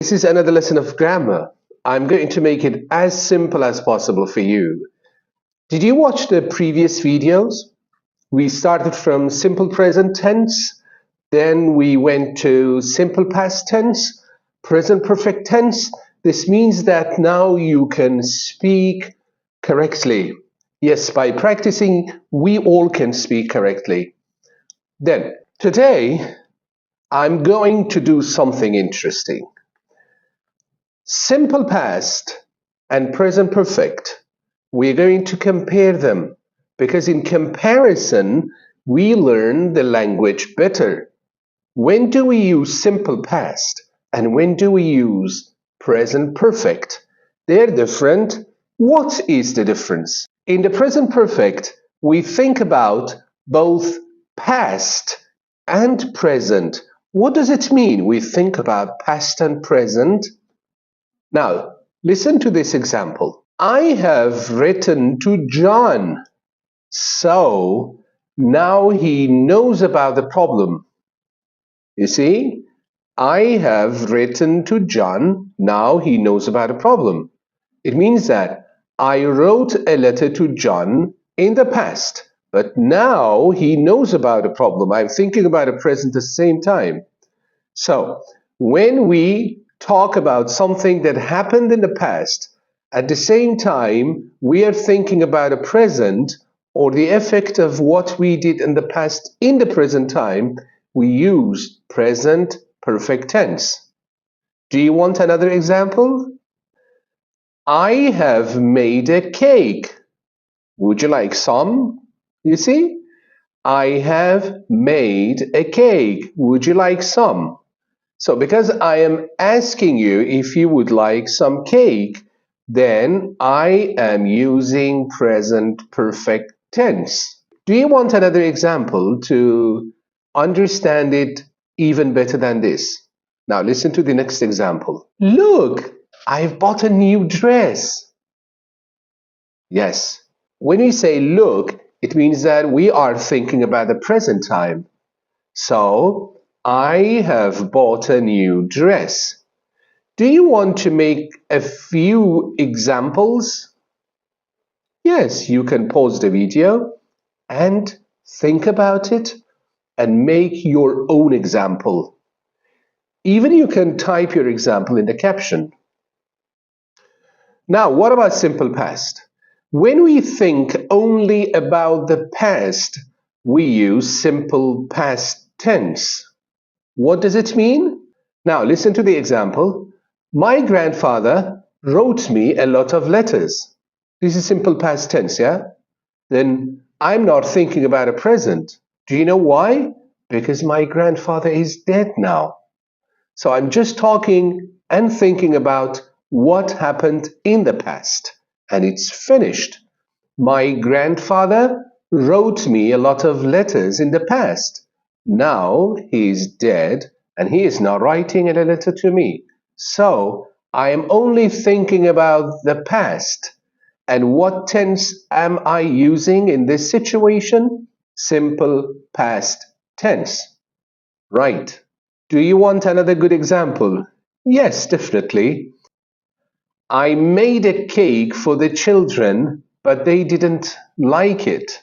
This is another lesson of grammar. I'm going to make it as simple as possible for you. Did you watch the previous videos? We started from simple present tense, then we went to simple past tense, present perfect tense. This means that now you can speak correctly. Yes, by practicing, we all can speak correctly. Then, today, I'm going to do something interesting. Simple past and present perfect, we're going to compare them because in comparison, we learn the language better. When do we use simple past and when do we use present perfect? They're different. What is the difference? In the present perfect, we think about both past and present. What does it mean we think about past and present? Now, listen to this example. I have written to John. So now he knows about the problem. You see, I have written to John. Now he knows about a problem. It means that I wrote a letter to John in the past, but now he knows about a problem. I'm thinking about a present at the same time. So when we talk about something that happened in the past, at the same time, we are thinking about a present or the effect of what we did in the past in the present time, we use present perfect tense. Do you want another example? I have made a cake. Would you like some? You see? I have made a cake. Would you like some? So because I am asking you if you would like some cake, then I am using present perfect tense. Do you want another example to understand it even better than this? Now listen to the next example. Look, I've bought a new dress. Yes, when we say look, it means that we are thinking about the present time. So, I have bought a new dress. Do you want to make a few examples? Yes, you can pause the video and think about it and make your own example. Even you can type your example in the caption. Now, what about simple past? When we think only about the past, we use simple past tense. What does it mean? Now listen to the example. My grandfather wrote me a lot of letters. This is simple past tense, yeah? Then I'm not thinking about a present. Do you know why? Because my grandfather is dead now. So I'm just talking and thinking about what happened in the past. And it's finished. My grandfather wrote me a lot of letters in the past. Now he is dead and he is not writing a letter to me. So I am only thinking about the past. And what tense am I using in this situation? Simple past tense. Right. Do you want another good example? Yes, definitely. I made a cake for the children, but they didn't like it.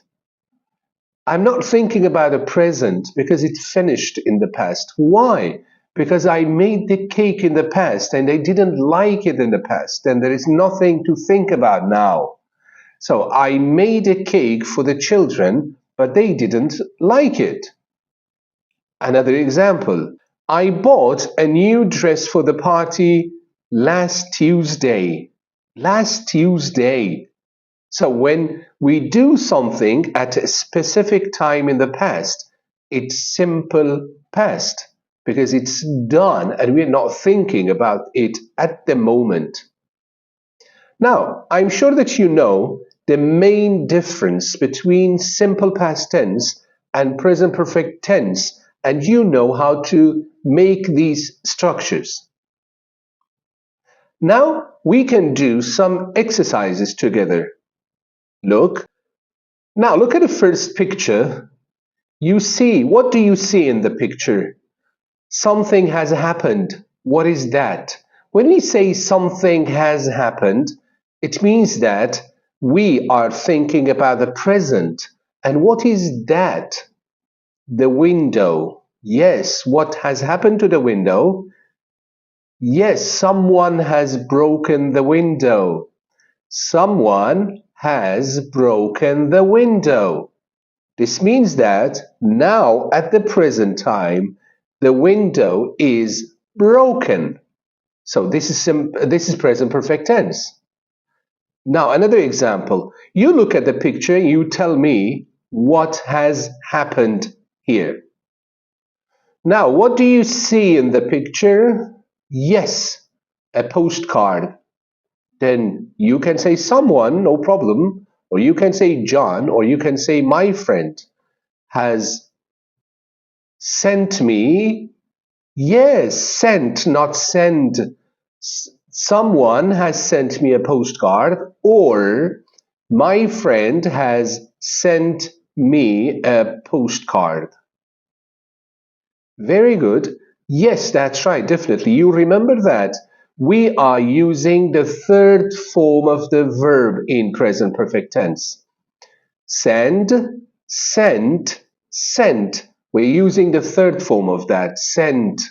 I'm not thinking about a present because it finished in the past. Why? Because I made the cake in the past and they didn't like it in the past, and there is nothing to think about now. So I made a cake for the children, but they didn't like it. Another example. I bought a new dress for the party last Tuesday. Last Tuesday. So when we do something at a specific time in the past, it's simple past because it's done and we're not thinking about it at the moment. Now, I'm sure that you know the main difference between simple past tense and present perfect tense, and you know how to make these structures. Now we can do some exercises together. Look. Now look at the first picture. What do you see in the picture? Something has happened. What is that? When we say something has happened, it means that we are thinking about the present. And what is that? The window. Yes, what has happened to the window? Yes, someone has broken the window. Someone has broken the window. This means that now, at the present time, the window is broken. So this is present perfect tense. Now, another example. You look at the picture, you tell me what has happened here. Now, what do you see in the picture? Yes, a postcard. Then you can say someone, no problem, or you can say John, or you can say my friend has sent me. Yes, sent, not send. Someone has sent me a postcard, or my friend has sent me a postcard. Very good. Yes, that's right, definitely. You remember that we are using the third form of the verb in present perfect tense. Send, sent, sent. We're using the third form of that, sent.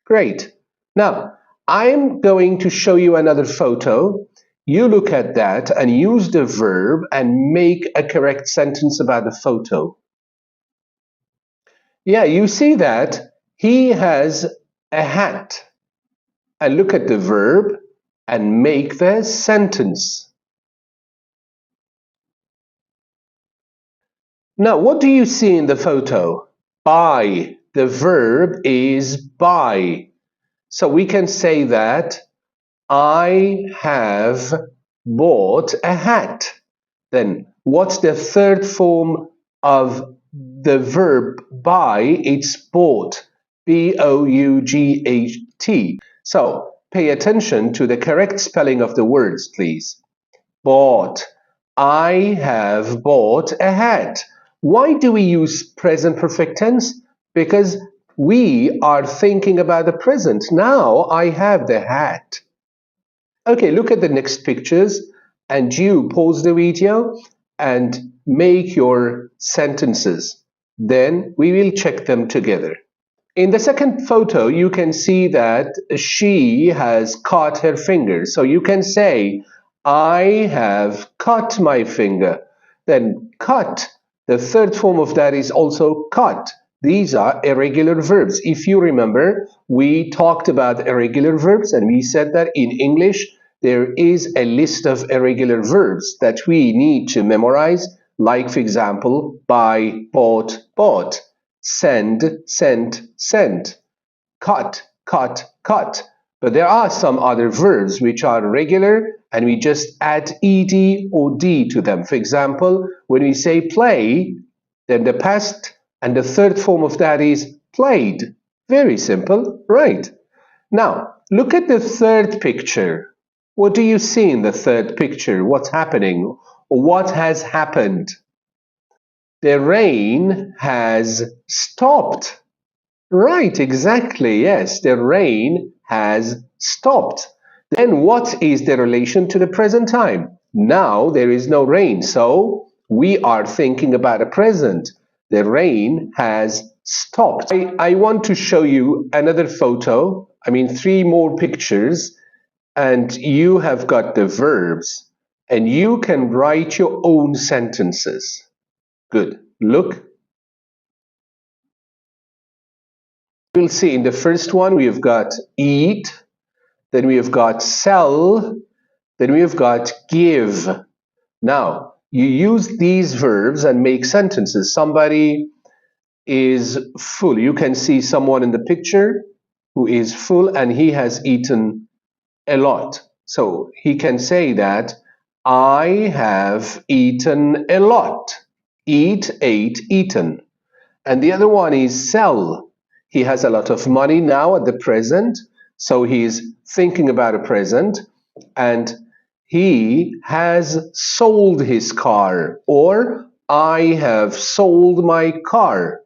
Great. Now, I'm going to show you another photo. You look at that and use the verb and make a correct sentence about the photo. Yeah, you see that he has a hat. And look at the verb and make the sentence. Now, what do you see in the photo? Buy. The verb is buy. So we can say that I have bought a hat. Then what's the third form of the verb buy? It's bought. B-O-U-G-H-T. So pay attention to the correct spelling of the words, please. Bought. I have bought a hat. Why do we use present perfect tense? Because we are thinking about the present. Now I have the hat. Okay, look at the next pictures and you pause the video and make your sentences. Then we will check them together. In the second photo, you can see that she has cut her finger. So you can say, I have cut my finger. Then cut, the third form of that is also cut. These are irregular verbs. If you remember, we talked about irregular verbs and we said that in English, there is a list of irregular verbs that we need to memorize, like, for example, buy, bought, bought. Send, sent, sent. Cut, cut, cut. But there are some other verbs which are regular and we just add ed or d to them. For example, when we say play, then the past and the third form of that is played. Very simple, right? Now, look at the third picture. What do you see in the third picture? What's happening? Or what has happened? The rain has stopped. Right, exactly, yes, the rain has stopped. Then what is the relation to the present time? Now there is no rain, so we are thinking about a present. The rain has stopped. I want to show you another photo, three more pictures, and you have got the verbs, and you can write your own sentences. Good. Look. We'll see in the first one we've got eat, then we've got sell, then we've got give. Now, you use these verbs and make sentences. Somebody is full. You can see someone in the picture who is full and he has eaten a lot. So he can say that I have eaten a lot. Eat, ate, eaten. And the other one is sell. He has a lot of money now at the present, so he's thinking about a present, and he has sold his car, or I have sold my car.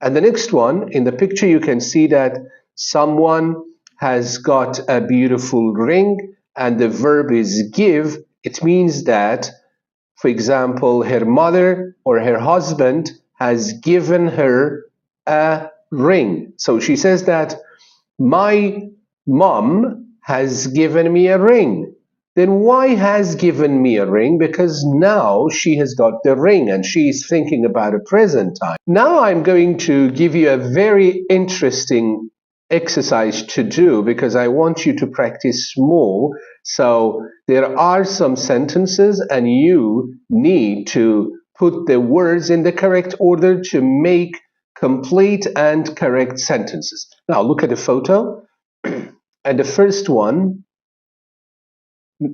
And the next one, in the picture you can see that someone has got a beautiful ring and the verb is give, it means that, for example, her mother or her husband has given her a ring. So she says that my mom has given me a ring. Then why has given me a ring? Because now she has got the ring and she is thinking about a present time. Now I'm going to give you a very interesting exercise to do because I want you to practice more. So there are some sentences and you need to put the words in the correct order to make complete and correct sentences. Now look at the photo. And the first one,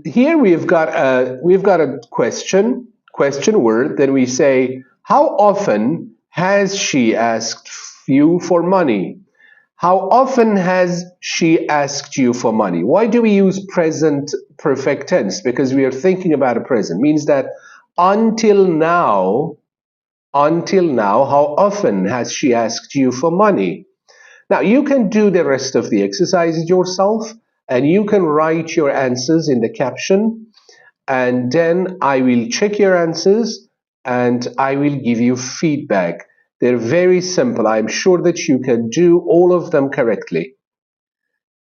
here we've got a question word. Then we say, how often has she asked you for money? How often has she asked you for money? Why do we use present perfect tense? Because we are thinking about a present. Means that until now, how often has she asked you for money? Now, you can do the rest of the exercises yourself, and you can write your answers in the caption, and then I will check your answers and I will give you feedback. They're very simple. I'm sure that you can do all of them correctly.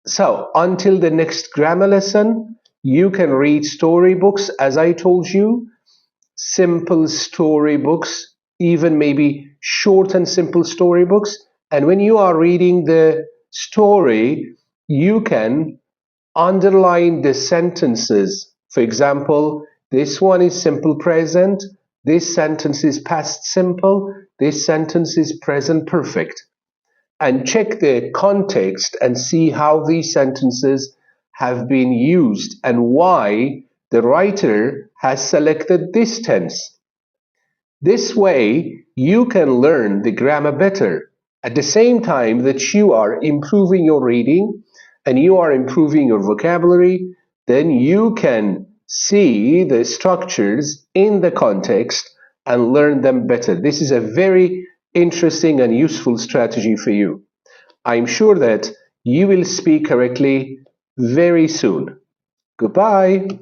So, until the next grammar lesson, you can read storybooks, as I told you, simple storybooks, even maybe short and simple storybooks. And when you are reading the story, you can underline the sentences. For example, this one is simple present, this sentence is past simple, this sentence is present perfect. And check the context and see how these sentences have been used and why the writer has selected this tense. This way, you can learn the grammar better at the same time that you are improving your reading and you are improving your vocabulary. Then you can see the structures in the context and learn them better. This is a very interesting and useful strategy for you. I'm sure that you will speak correctly very soon. Goodbye.